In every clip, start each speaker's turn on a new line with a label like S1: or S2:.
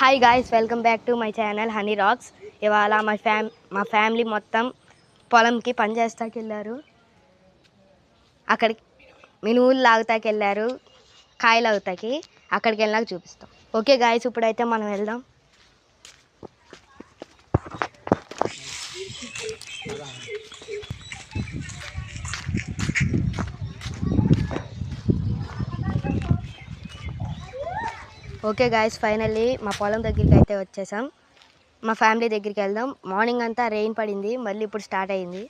S1: Hi guys, welcome back to my channel Honey Rocks. ఇవాళ మా family మొత్తం పొలంకి పని చేస్తాకి వెళ్ళారు. అక్కడికి మినువులు లాగుతాకి వెళ్ళారు, కాయలు అవుతాకి. అక్కడికి వెళ్ళాక చూపిస్తాం. ఓకే గాయ్స్, ఇప్పుడైతే మనం వెళ్దాం. ఓకే గాయ్స్, ఫైనల్లీ మా పొలం దగ్గరికి అయితే వచ్చేసాం. మా ఫ్యామిలీ దగ్గరికి వెళ్దాం. మార్నింగ్ అంతా రెయిన్ పడింది, మళ్ళీ ఇప్పుడు స్టార్ట్ అయింది.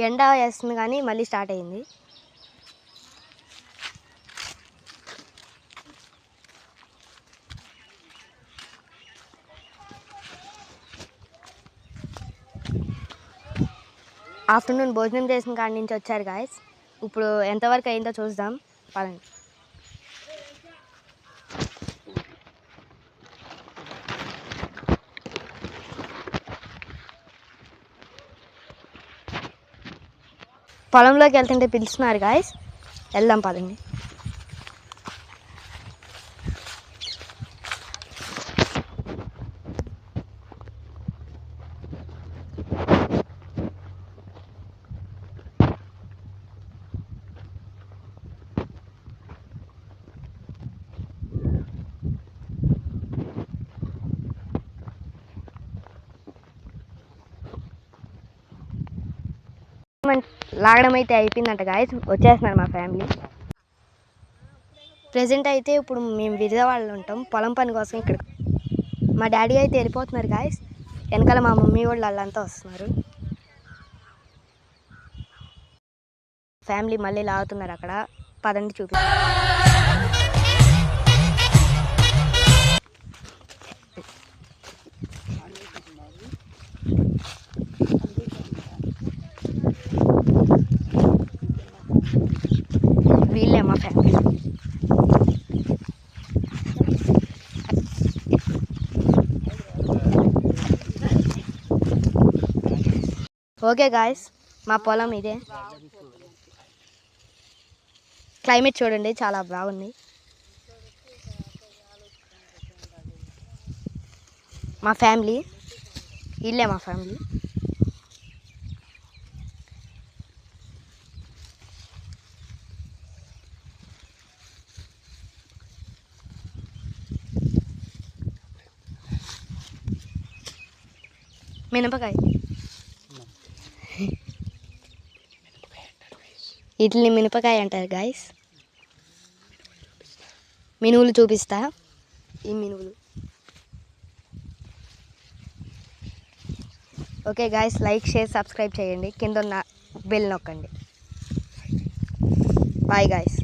S1: ఎండ వేస్తుంది కానీ మళ్ళీ స్టార్ట్ అయింది. ఆఫ్టర్నూన్ భోజనం చేసిన కాడి నుంచి వచ్చారు గాయస్. ఇప్పుడు ఎంతవరకు అయిందో చూద్దాం పదండి. పొలంలోకి వెళ్తుంటే పిలుస్తున్నారు గాయస్, వెళ్దాం పదండి. లాగడం అయితే అయిపోయిందంట గాయస్, వచ్చేస్తున్నారు మా ఫ్యామిలీ. ప్రెజెంట్ అయితే ఇప్పుడు మేము విజయవాడలో ఉంటాం, పొలం పని కోసం. ఇక్కడ మా డాడీ అయితే వెళ్ళిపోతున్నారు గాయస్, వెనకాల మా మమ్మీ వాళ్ళంతా వస్తున్నారు. ఫ్యామిలీ మళ్ళీ లాగుతున్నారు అక్కడ, పదండి చూపి. వీళ్ళే మా ఫ్యామిలీ. ఓకే గాయస్, మా పొలం ఇదే. క్లైమేట్ చూడండి, చాలా బాగుంది. మా ఫ్యామిలీ, వీళ్ళే మా ఫ్యామిలీ. మినపకాయ, వీటిని మినపకాయ అంటారు గాయస్. మినువులు చూపిస్తా, ఈ మినువులు. Okay guys, like, share, subscribe చేయండి. కింద ఉన్న బెల్ నొక్కండి. Bye guys.